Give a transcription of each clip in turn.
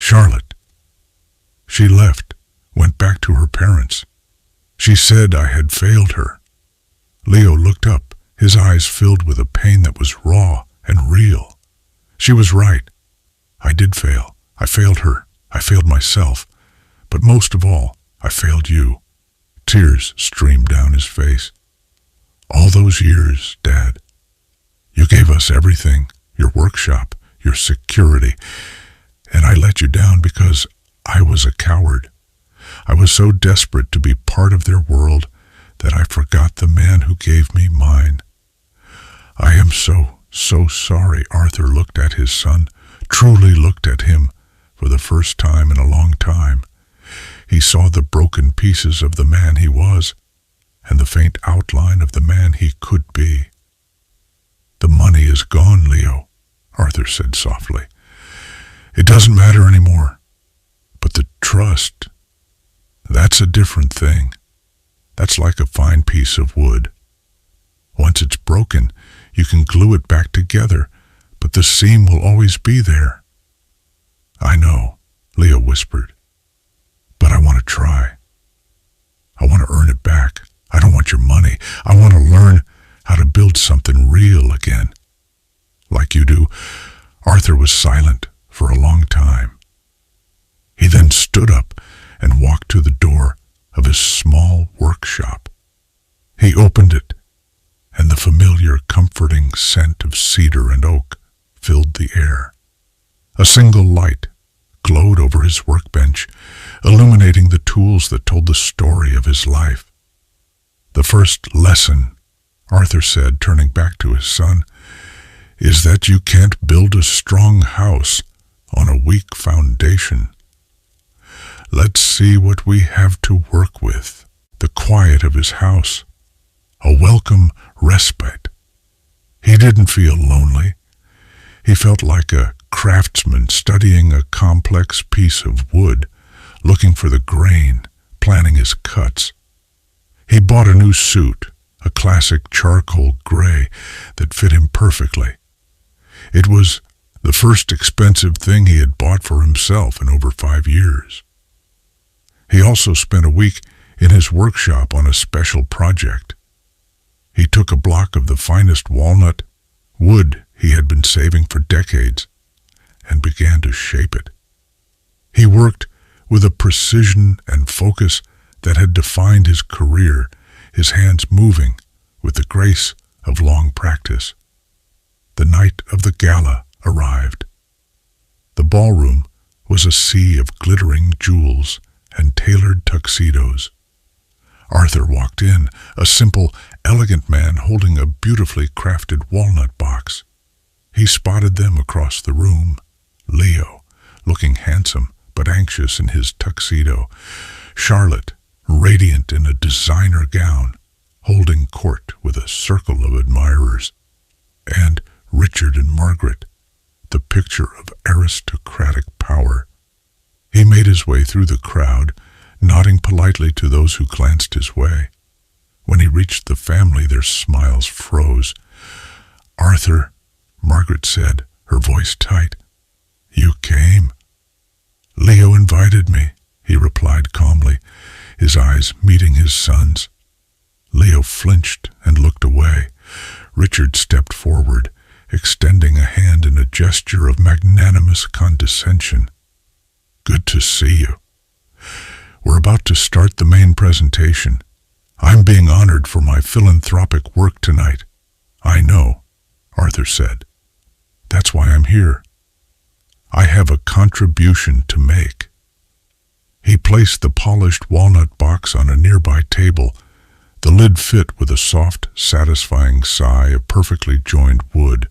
Charlotte. She left, went back to her parents. She said I had failed her. Leo looked up, his eyes filled with a pain that was raw and real. She was right. I did fail. I failed her. I failed myself. But most of all, I failed you. Tears streamed down his face. All those years, Dad. You gave us everything, your workshop, your security, and I let you down because I was a coward. I was so desperate to be part of their world that I forgot the man who gave me mine. I am so sorry. Arthur looked at his son, truly looked at him for the first time in a long time. He saw the broken pieces of the man he was and the faint outline of the man he could be. The money is gone, Leo, Arthur said softly. It doesn't matter anymore. But the trust, that's a different thing. That's like a fine piece of wood. Once it's broken, you can glue it back together, but the seam will always be there. I know, Leo whispered, but I want to try. I want to earn it back. I don't want your money. I want to learn how to build something real again. Like you do. Arthur was silent for a long time. He then stood up and walked to the door of his small workshop. He opened it, and the familiar, comforting scent of cedar and oak filled the air. A single light glowed over his workbench, illuminating the tools that told the story of his life. The first lesson, Arthur said, turning back to his son, is that you can't build a strong house on a weak foundation. Let's see what we have to work with. The quiet of his house, a welcome respite. He didn't feel lonely. He felt like a craftsman studying a complex piece of wood, looking for the grain, planning his cuts. He bought a new suit, a classic charcoal gray that fit him perfectly. It was the first expensive thing he had bought for himself in over 5 years. He also spent a week in his workshop on a special project. He took a block of the finest walnut wood he had been saving for decades and began to shape it. He worked with a precision and focus that had defined his career, his hands moving with the grace of long practice. The night of the gala arrived. The ballroom was a sea of glittering jewels and tailored tuxedos. Arthur walked in, a simple, elegant man holding a beautifully crafted walnut box. He spotted them across the room. Leo, looking handsome but anxious in his tuxedo. Charlotte, radiant in a designer gown, holding court with a circle of admirers. And Richard and Margaret, the picture of aristocratic power. He made his way through the crowd, nodding politely to those who glanced his way. When he reached the family, their smiles froze. "Arthur," Margaret said, her voice tight, "you came." "Leo invited me," he replied calmly, his eyes meeting his son's. Leo flinched and looked away. Richard stepped forward, extending a hand in a gesture of magnanimous condescension. "Good to see you. We're about to start the main presentation. I'm being honored for my philanthropic work tonight." "I know," Arthur said. "That's why I'm here. I have a contribution to make." He placed the polished walnut box on a nearby table. The lid fit with a soft, satisfying sigh of perfectly joined wood.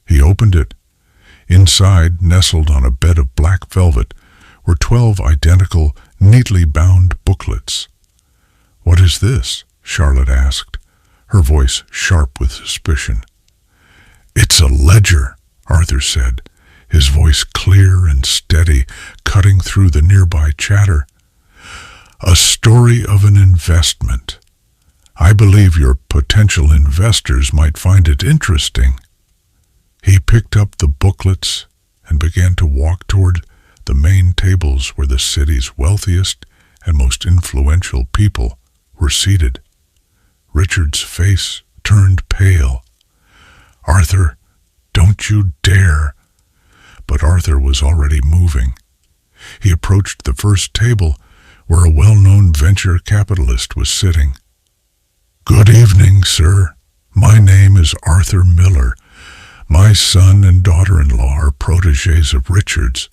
He opened it. Inside, nestled on a bed of black velvet, were 12 identical, neatly bound booklets. "What is this?" Charlotte asked, her voice sharp with suspicion. "It's a ledger," Arthur said, his voice clear and steady, cutting through the nearby chatter. "A story of an investment. I believe your potential investors might find it interesting." He picked up the booklets and began to walk toward the main tables where the city's wealthiest and most influential people were seated. Richard's face turned pale. "Arthur, don't you dare!" But Arthur was already moving. He approached the first table where a well-known venture capitalist was sitting. "Good evening, sir. My name is Arthur Miller. My son and daughter-in-law are protégés of Richard's.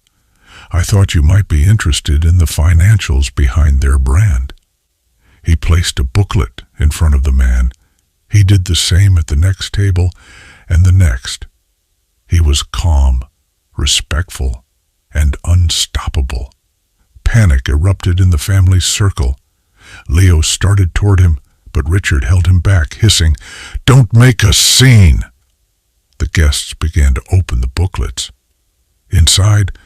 I thought you might be interested in the financials behind their brand." He placed a booklet in front of the man. He did the same at the next table and the next. He was calm, respectful, and unstoppable. Panic erupted in the family circle. Leo started toward him, but Richard held him back, hissing, "Don't make a scene!" The guests began to open the booklets. Inside,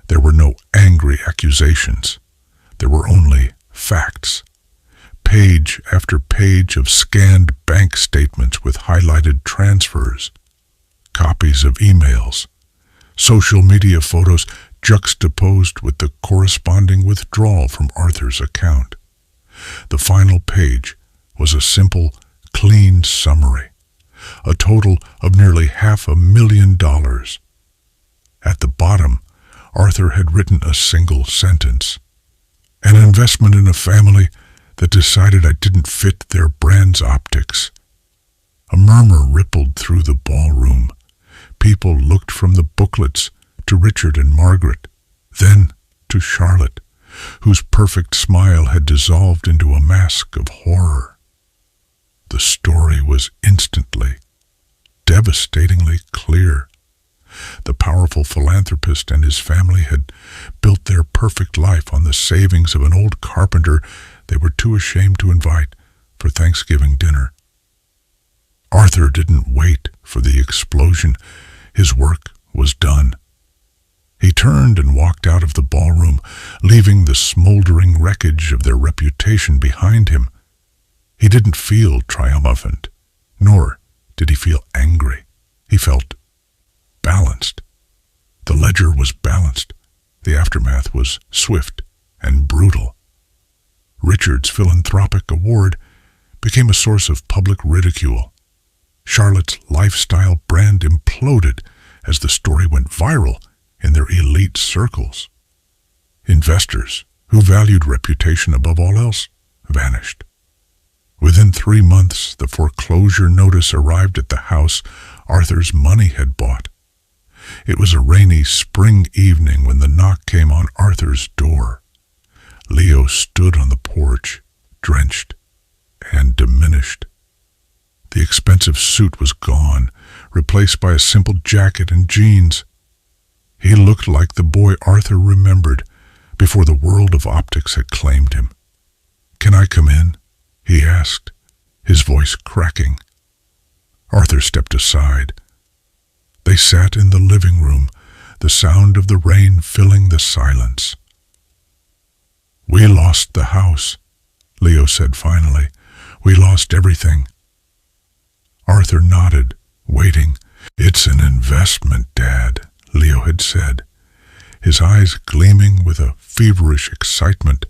there were no angry accusations. There were only facts. Page after page of scanned bank statements with highlighted transfers, copies of emails, social media photos juxtaposed with the corresponding withdrawal from Arthur's account. The final page was a simple, clean summary, a total of nearly $500,000. At the bottom, Arthur had written a single sentence: "An investment in a family that decided I didn't fit their brand's optics." A murmur rippled through the ballroom. People looked from the booklets to Richard and Margaret, then to Charlotte, whose perfect smile had dissolved into a mask of horror. The story was instantly, devastatingly clear. The powerful philanthropist and his family had built their perfect life on the savings of an old carpenter they were too ashamed to invite for Thanksgiving dinner. Arthur didn't wait for the explosion. His work was done. He turned and walked out of the ballroom, leaving the smoldering wreckage of their reputation behind him. He didn't feel triumphant, nor did he feel angry. He felt balanced. The ledger was balanced. The aftermath was swift and brutal. Richard's philanthropic award became a source of public ridicule. Charlotte's lifestyle brand imploded as the story went viral in their elite circles. Investors, who valued reputation above all else, vanished. Within 3 months, the foreclosure notice arrived at the house Arthur's money had bought. It was a rainy spring evening when the knock came on Arthur's door. Leo stood on the porch, drenched and diminished. The expensive suit was gone, replaced by a simple jacket and jeans. He looked like the boy Arthur remembered before the world of optics had claimed him. "Can I come in?" he asked, his voice cracking. Arthur stepped aside. They sat in the living room, the sound of the rain filling the silence. "We lost the house," Leo said finally. "We lost everything." Arthur nodded, waiting. "It's an investment, Dad," Leo had said, his eyes gleaming with a feverish excitement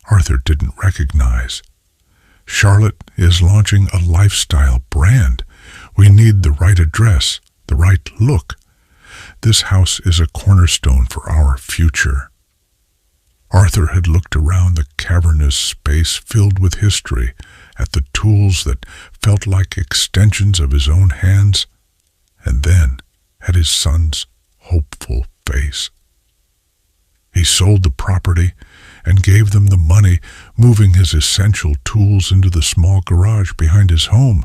Arthur didn't recognize. "Charlotte is launching a lifestyle brand. We need the right address, the right look. This house is a cornerstone for our future." Arthur had looked around the cavernous space filled with history, at the tools that felt like extensions of his own hands, and then at his son's hopeful face. He sold the property and gave them the money, moving his essential tools into the small garage behind his home.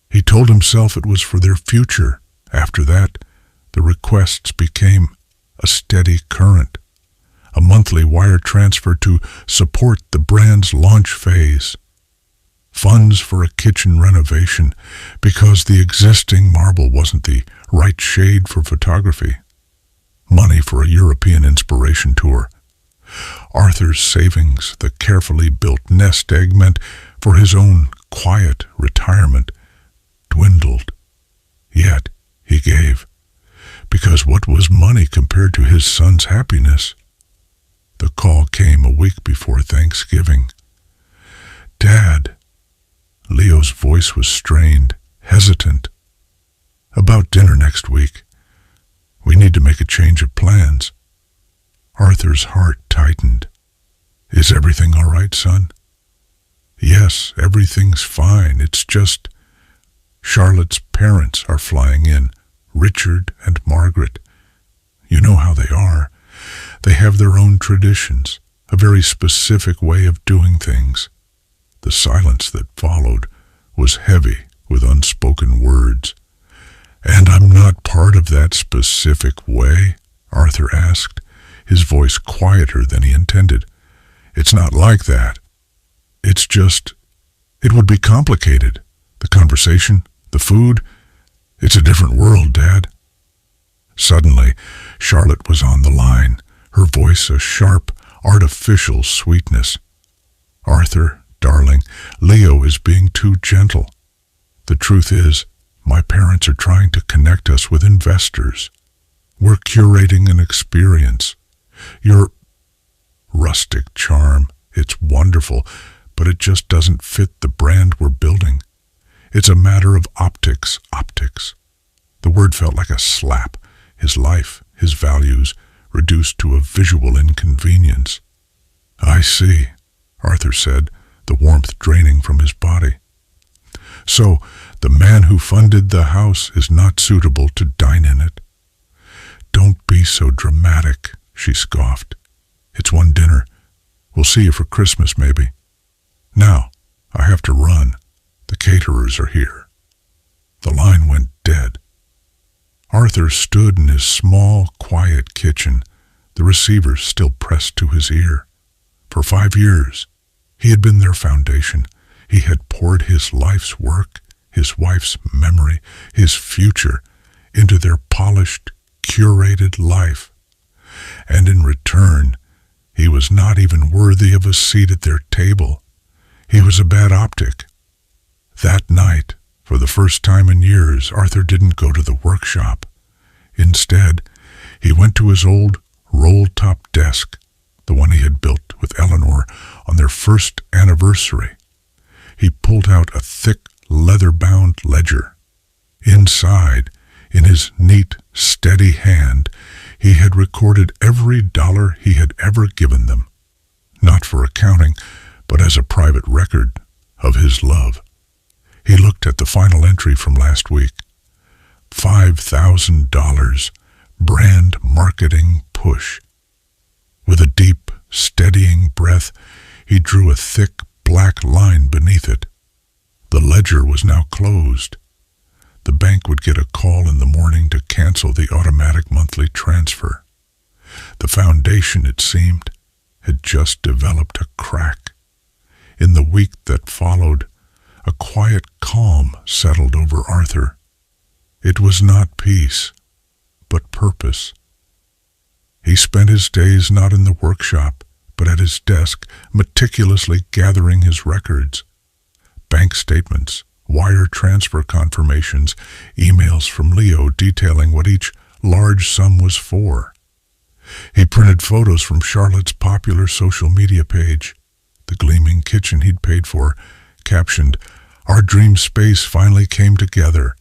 He told himself it was for their future. After that, the requests became a steady current, a monthly wire transfer to support the brand's launch phase. Funds for a kitchen renovation because the existing marble wasn't the right shade for photography. Money for a European inspiration tour. Arthur's savings, the carefully built nest egg meant for his own quiet retirement, dwindled. Yet he gave, because what was money compared to his son's happiness? The call came a week before Thanksgiving. "Dad." Leo's voice was strained, hesitant. "About dinner next week. We need to make a change of plans." Arthur's heart tightened. "Is everything all right, son?" "Yes, everything's fine. It's just Charlotte's parents are flying in, Richard and Margaret. You know how they are. They have their own traditions, a very specific way of doing things." The silence that followed was heavy with unspoken words. "And I'm not part of that specific way?" Arthur asked, his voice quieter than he intended. "It's not like that. It's just, it would be complicated. The conversation, the food, it's a different world, Dad." Suddenly, Charlotte was on the line, her voice a sharp, artificial sweetness. "Arthur, darling, Leo is being too gentle. The truth is, my parents are trying to connect us with investors. We're curating an experience. Your rustic charm, it's wonderful, but it just doesn't fit the brand we're building. It's a matter of optics. The word felt like a slap. His life, his values, reduced to a visual inconvenience. "I see," Arthur said, the warmth draining from his body. "So, the man who funded the house is not suitable to dine in it?" "Don't be so dramatic," she scoffed. "It's one dinner. We'll see you for Christmas, maybe. Now, I have to run. The caterers are here." The line went dead. Arthur stood in his small, quiet kitchen, the receiver still pressed to his ear. For 5 years, he had been their foundation. He had poured his life's work, his wife's memory, his future into their polished, curated life. And in return, he was not even worthy of a seat at their table. He was a bad optic. That night, for the first time in years, Arthur didn't go to the workshop. Instead, he went to his old roll-top desk, the one he had built with Eleanor on their first anniversary. He pulled out a thick, leather-bound ledger. Inside, in his neat, steady hand, he had recorded every dollar he had ever given them, not for accounting, but as a private record of his love. He looked at the final entry from last week. $5,000, brand marketing push. With a deep, steadying breath, he drew a thick, black line beneath it. The ledger was now closed. The bank would get a call in the morning to cancel the automatic monthly transfer. The foundation, it seemed, had just developed a crack. In the week that followed, a quiet calm settled over Arthur. It was not peace, but purpose. He spent his days not in the workshop, but at his desk, meticulously gathering his records. Bank statements, wire transfer confirmations, emails from Leo detailing what each large sum was for. He printed photos from Charlotte's popular social media page, the gleaming kitchen he'd paid for, captioned, "Our dream space finally came together."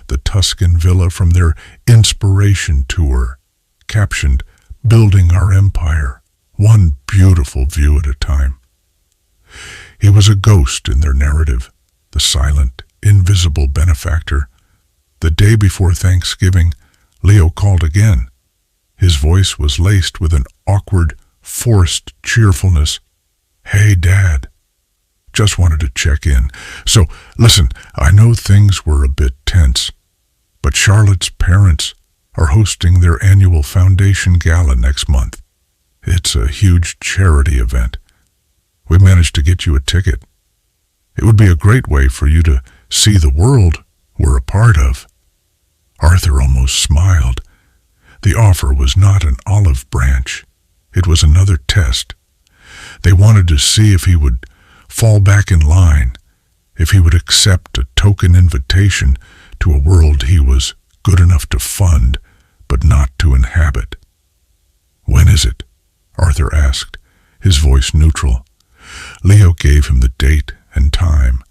The Tuscan villa from their inspiration tour, captioned, "Building our empire, one beautiful view at a time." He was a ghost in their narrative, the silent, invisible benefactor. The day before Thanksgiving, Leo called again. His voice was laced with an awkward, forced cheerfulness. "Hey, Dad. Just wanted to check in. So, listen, I know things were a bit tense, but Charlotte's parents are hosting their annual foundation gala next month. It's a huge charity event. We managed to get you a ticket. It would be a great way for you to see the world we're a part of." Arthur almost smiled. The offer was not an olive branch. It was another test. They wanted to see if he would fall back in line, if he would accept a token invitation to a world he was good enough to fund, but not to inhabit. "When is it?" Arthur asked, his voice neutral. Leo gave him the date and time.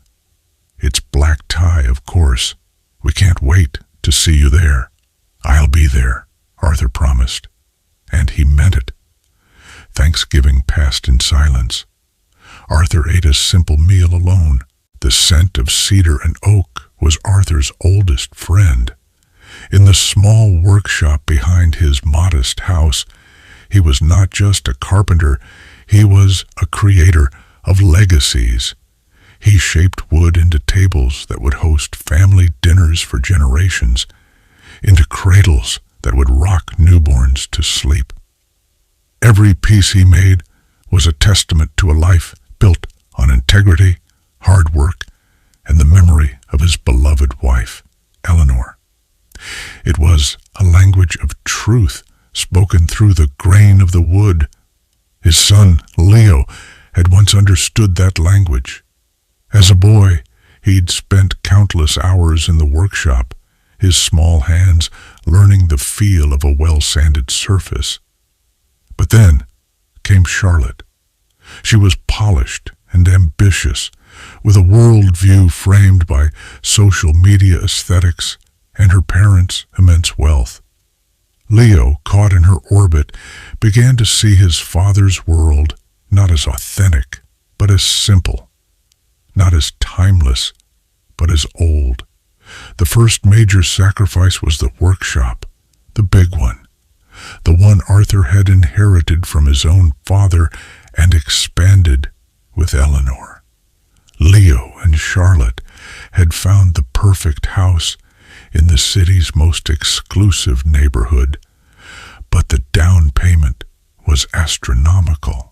It's black tie, of course. We can't wait to see you there. I'll be there, Arthur promised. And he meant it. Thanksgiving passed in silence. Arthur ate a simple meal alone. The scent of cedar and oak was Arthur's oldest friend. In the small workshop behind his modest house, he was not just a carpenter, he was a creator of legacies. He shaped wood into tables that would host family dinners for generations, into cradles that would rock newborns to sleep. Every piece he made was a testament to a life built on integrity, hard work, and the memory of his beloved wife, Eleanor. It was a language of truth spoken through the grain of the wood. His son, Leo, had once understood that language. As a boy, he'd spent countless hours in the workshop, his small hands learning the feel of a well-sanded surface. But then came Charlotte. She was polished and ambitious, with a worldview framed by social media aesthetics and her parents' immense wealth. Leo, caught in her orbit, began to see his father's world not as authentic, but as simple, not as timeless, but as old. The first major sacrifice was the workshop, the big one, the one Arthur had inherited from his own father and expanded with Eleanor. Leo and Charlotte had found the perfect house in the city's most exclusive neighborhood, but the down payment was astronomical.